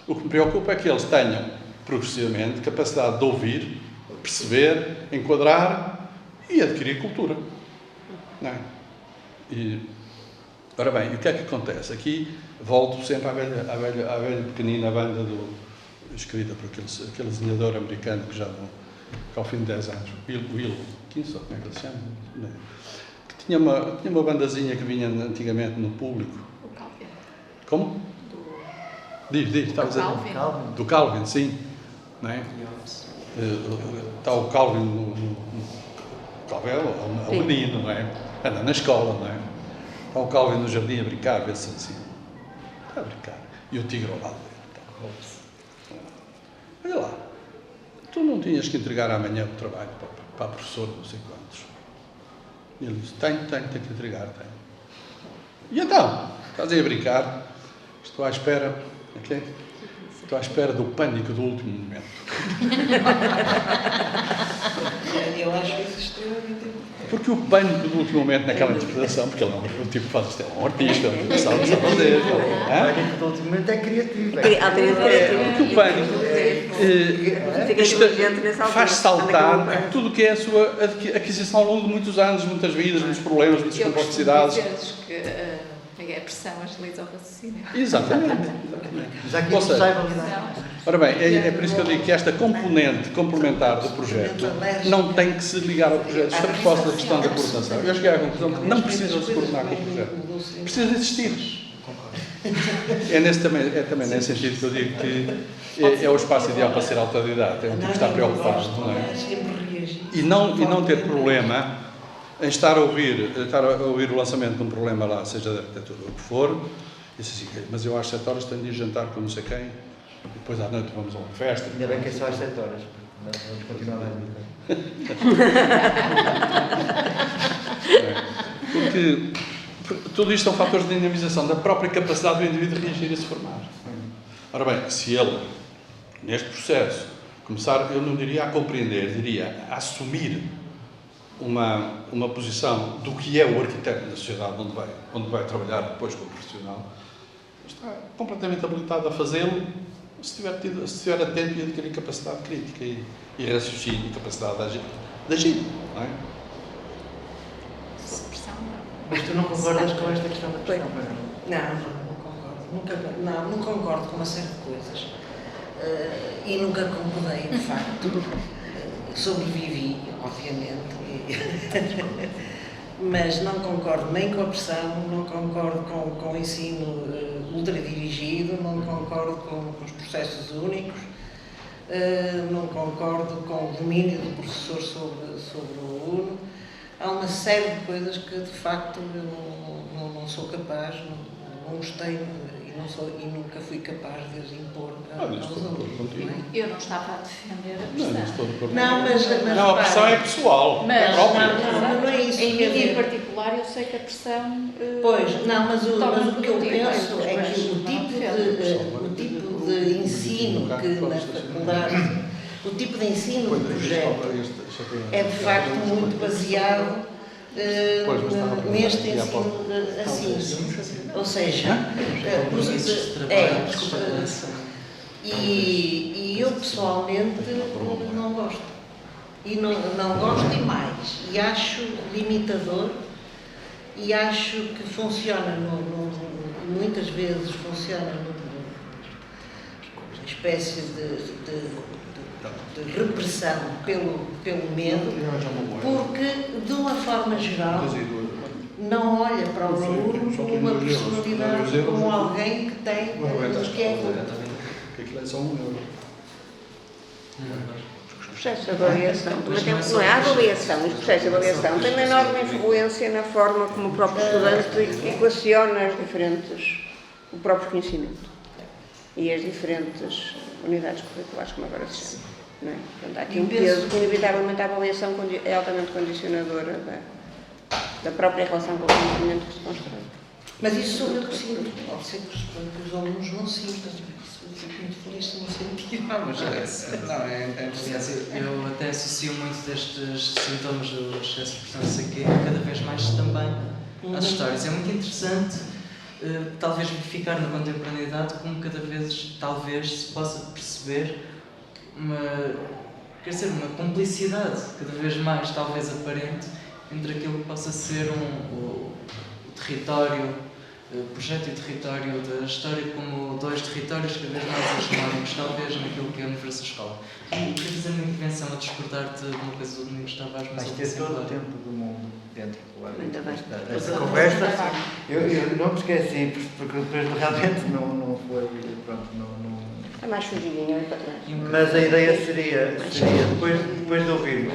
O que me preocupa é que eles tenham, progressivamente, capacidade de ouvir, perceber, enquadrar e adquirir cultura. Não é? Ora bem, e o que é que acontece? Aqui volto sempre à velha pequenina banda escrita por aquele desenhador americano que já ao fim de 10 anos, Will Kinson, como é que ele se chama? Que tinha uma bandazinha que vinha antigamente no público. O Calvin. Como? Diz, estava a dizer. Do Calvin, sim. Não é? Está o Calvin no Calvin é o menino, não é? Anda na escola, não é? Está o Calvin no jardim a brincar, vê-se assim. Está a brincar. E o tigre ao lado dele. Olha lá. Tu não tinhas que entregar amanhã o trabalho para a professora, não sei quantos. E ele disse, tenho que entregar, tenho. E então? Estás aí a brincar? Estou à espera, ok? Estou à espera do pânico do último momento. Eu acho isso extremamente importante. Porque o pânico do último momento naquela interpretação, porque ele não é o tipo que faz isto, é um artista, ele sabe o que fazer. O pânico do último momento é criativo. Porque o pânico faz saltar tudo o que é a sua aquisição ao longo de muitos anos, muitas vidas, muitos problemas, muitas complexidades. A pressão agiliza o raciocínio. Exatamente. Já que isso saiba ora bem, é por isso que eu digo que esta componente complementar do projeto não tem que se ligar ao projeto. Isto é a resposta da questão da coordenação. Eu cheguei à conclusão que não precisa se coordenar com o projeto. Precisa de existir. É também nesse sentido que eu digo que é o espaço ideal para ser autodidata. É um tipo que está preocupado, não é? E não ter problema em estar a ouvir o lançamento de um problema lá, seja da arquitetura ou o que for, e disse assim, mas eu às 7 horas tenho de ir jantar com não sei quem, e depois à noite vamos a uma festa. Ainda bem que é só às 7 horas. Vamos continuar a Porque tudo isto são fatores de dinamização da própria capacidade do indivíduo de reagir e se formar. Ora bem, se ele, neste processo, começar, eu não diria a compreender, diria a assumir uma posição do que é o arquiteto da sociedade onde vai trabalhar depois como profissional, está completamente habilitado a fazê-lo se estiver atento e adquirir capacidade crítica e raciocínio e capacidade de agir, não é? Mas tu não concordas com esta questão da pressão? Não concordo. Não concordo com uma série de coisas. E nunca concordei, de facto. Sobrevivi, obviamente. Mas não concordo nem com a pressão, não concordo com o ensino ultradirigido, não concordo com os processos únicos, não concordo com o domínio do professor sobre o aluno. Há uma série de coisas que, de facto, eu não sou capaz, não gostei e nunca fui capaz de as impor aos alunos. Eu não estava a defender a pressão. Não, a pressão é pessoal, é própria. Não é isso. Em mim em particular, eu sei que a pressão... Pois, não, mas o que eu penso é que o tipo de ensino que na faculdade, o tipo de ensino do projeto é de facto muito baseado neste ensino assim. Ou seja, e eu pessoalmente não gosto. E não gosto e mais. E acho limitador e acho que funciona, muitas vezes funciona numa espécie de repressão pelo medo, porque, de uma forma geral, não olha para o aluno como uma personalidade, como alguém que tem, que é adulto. Aquilo é só €1. Os processos de avaliação, não é a avaliação, os processos de avaliação têm uma enorme influência na forma como o próprio estudante equaciona o próprio conhecimento e as diferentes unidades curriculares, como agora se chama. Não é? Portanto, há aqui um peso que, inevitavelmente, a avaliação é altamente condicionadora da própria relação com o conhecimento que se constrói. Mas isso sou eu que sinto. Pode ser que os alunos não sintam. Isso eu fico muito feliz se não sentir. Aliás, eu até associo muito destes sintomas do excesso de pressão aqui cada vez mais também às histórias. É muito interessante, talvez, verificar na contemporaneidade como cada vez, talvez, se possa perceber uma cumplicidade cada vez mais, talvez, aparente entre aquilo que possa ser o território, o projeto e o território da história como dois territórios cada vez mais hegemónicos, talvez, naquilo que é o universo da escola. Eu queria fazer uma intervenção a discordar-te de uma coisa do Domingos Tavares, mas Vais ter todo o tempo do mundo dentro Ainda bem. desta conversa. Eu não me esqueci, porque depois realmente não foi. Pronto, não. É mais fugidinho, é para trás. Mas a ideia seria depois de ouvir,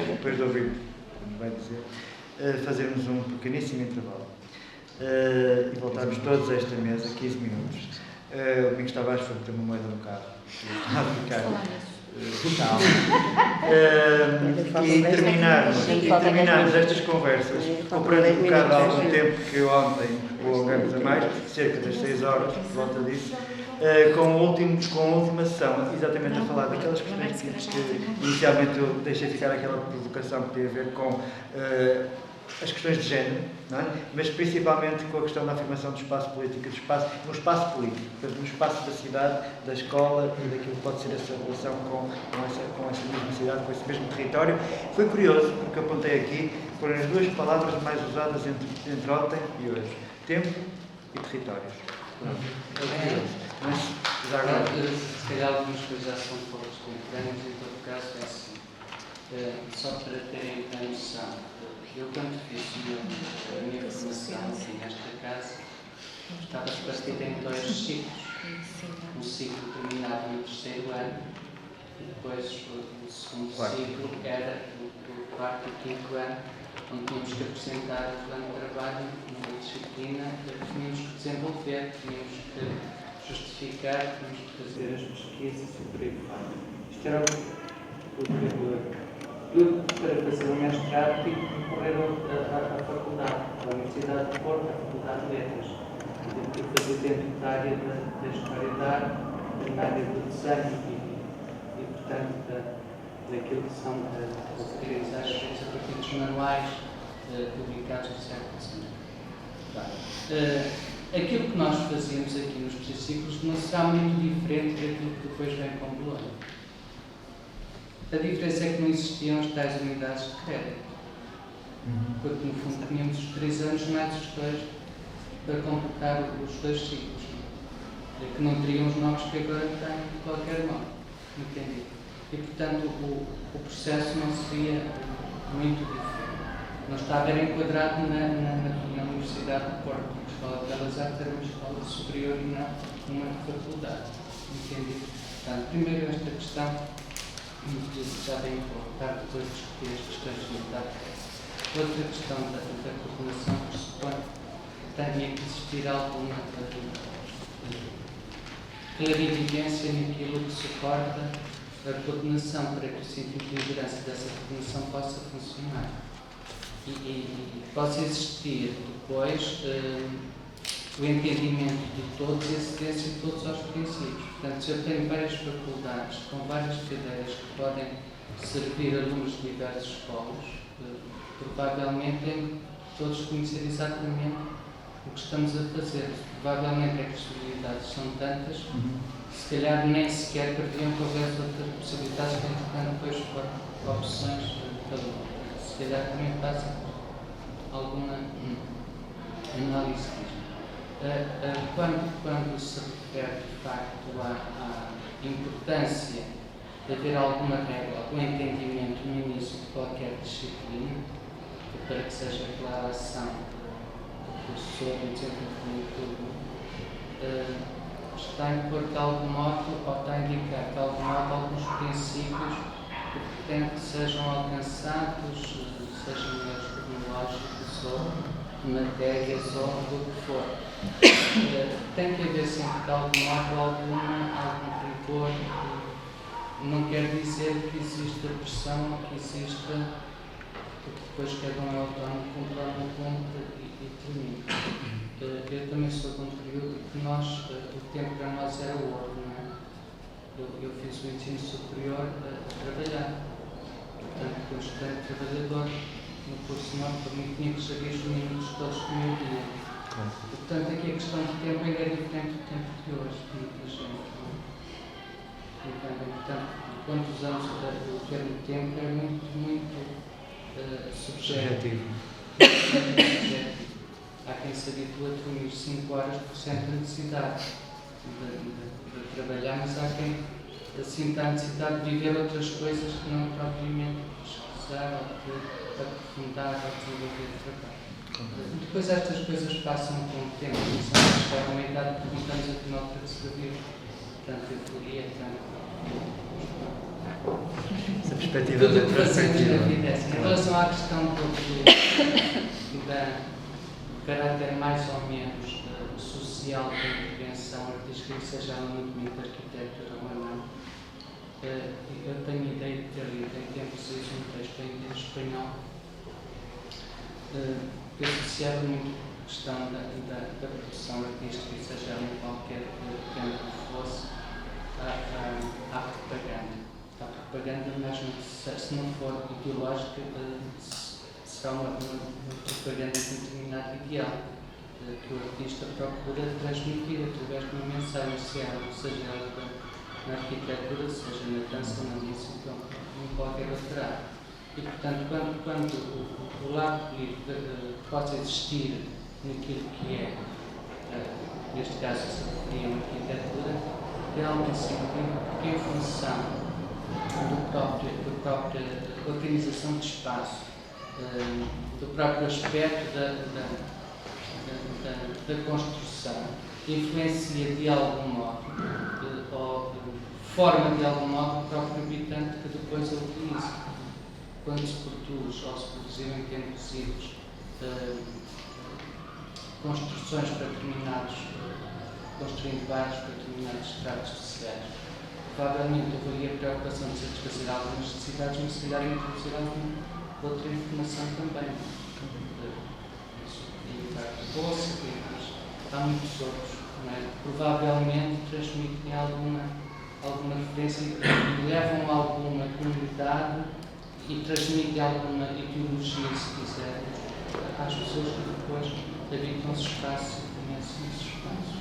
como vai dizer, fazermos um pequeníssimo intervalo e voltarmos todos a esta mesa, 15 minutos. O Domingos Tavares foi meter uma moeda no carro. E terminarmos estas conversas, recuperando um bocado algum tempo que ontem prolongamos a mais, cerca das 6 horas, por volta disso, com a última sessão, exatamente a falar daquelas questões que inicialmente eu deixei ficar aquela provocação que tem a ver com as questões de género, não é? Mas principalmente com a questão da afirmação do espaço político, no espaço político, portanto, no espaço da cidade, da escola e daquilo que pode ser essa relação com essa mesma cidade, com esse mesmo território. Foi curioso, porque apontei aqui, foram as duas palavras mais usadas entre ontem e hoje: tempo e territórios. É curioso. Mas, já agora... Se calhar algumas coisas já são poucas contemporâneas, em todo caso é assim. Só para terem a noção, eu quando fiz a minha formação aqui nesta casa, estava repartida em 2 ciclos. Um ciclo terminava no 3º ano, e depois o segundo ciclo era o 4º e 5º ano, onde tínhamos que apresentar o plano de trabalho numa disciplina que tínhamos que desenvolver, tínhamos que justificar, tínhamos que fazer as pesquisas e por aí fora. Isto era o que eu, para fazer o mestrado, tive que recorrer à faculdade, à Universidade de Porto, à Faculdade de Letras. Tive que fazer dentro da área da história da arte, da área do desenho e portanto, daquilo que são as aprendizagens feitas a partir dos manuais publicados no século XIX. Aquilo que nós fazíamos aqui nos triciclos não será muito diferente daquilo que depois vem com Bolonha. A diferença é que não existiam as tais unidades de crédito. Porque, no fundo, tínhamos os 3 anos mais os 2 para completar os 2 ciclos. Que não teriam os nomes que agora têm de qualquer modo. Entendi. E, portanto, o processo não seria muito diferente. Não está a ver enquadrado na Universidade de Porto. A Escola de Belas Artes era uma escola superior e não uma faculdade. Entendi. Portanto, primeiro esta questão, que já vem colocar depois de discutir as questões de unidade. Outra questão da coordenação pressupõe que tenha que existir alguma clarividência naquilo que suporta a coordenação para que o sentido de liderança dessa coordenação possa funcionar. E possa existir depois o entendimento de todos e a cedência de todos aos princípios. Portanto, se eu tenho várias faculdades com várias cadeiras que podem servir alunos de diversos polos, provavelmente têm que todos conhecer exatamente o que estamos a fazer. Provavelmente é que as possibilidades são tantas, se calhar nem sequer previam que houvesse outras possibilidades que entretanto depois por opções de cada um. Se calhar também passa alguma análise disto. Quando se refere de facto à importância de haver alguma regra, algum entendimento no início de qualquer disciplina, para que seja clara a ação do professor no desenvolvimento do está a impor de algum modo, ou está a indicar de algum modo alguns princípios que pretende que sejam alcançados, sejam eles cronológicos ou matérias ou do que for. Tem que haver sempre de algum modo algum rigor não quer dizer que exista pressão ou que exista, porque depois cada um é autónomo, comprar uma compra e termina. Eu também sou de um período que o tempo para nós era ouro, não é? Eu fiz o ensino superior a trabalhar. Portanto, fui um estudante trabalhador no curso norte, para mim tinha que saber os mínimos todos do meu dia. Portanto, aqui a questão do tempo ainda é diferente do tempo de hoje, de muita gente. Portanto, quantos anos o termo tempo é muito subjetivo. Há quem se habitua a dormir 5 horas por cento da necessidade de trabalhar, mas há quem sinta a necessidade de viver outras coisas que não propriamente pesquisar ou de aprofundar ou desenvolver o trabalho. Depois estas coisas passam com o tempo, e são as que a uma idade perguntamos a que nota de se viver tanta euforia, Essa perspectiva tudo o que da fazemos perspectiva. na vida é assim. Em relação à questão do caráter mais ou menos social da intervenção artística, seja ela no domínio da arquitetura ou não, eu tenho a ideia de ter lido em tempos um texto em espanhol que associava muito a questão da produção artística, seja ela em qualquer campo que fosse, à propaganda. A propaganda, mas se não for ideológica, será uma propaganda de um determinado ideal que o artista procura transmitir através de uma mensagem, seja ela na arquitetura, seja na dança, na música, em qualquer outra área. E, portanto, quando o lado político possa existir naquilo que é, neste caso, se referia a uma arquitetura, tem algum sentido, porque em função da própria organização de espaço, do próprio aspecto da construção, influencia de algum modo, ou forma de algum modo o próprio habitante que depois a utiliza. Quando se produz, ou se produziram em tempos idos, construções para determinados, construindo bairros para determinados estratos sociais, provavelmente houve a preocupação de satisfazer algumas necessidades, mas se calhar introduzir alguma outra informação também. Bolsa, há muitos outros, não é? Provavelmente transmitem alguma referência e levam alguma comunidade e transmitem alguma ideologia, se quiser, às pessoas que depois habitam esse espaço e conhecem esse espaço.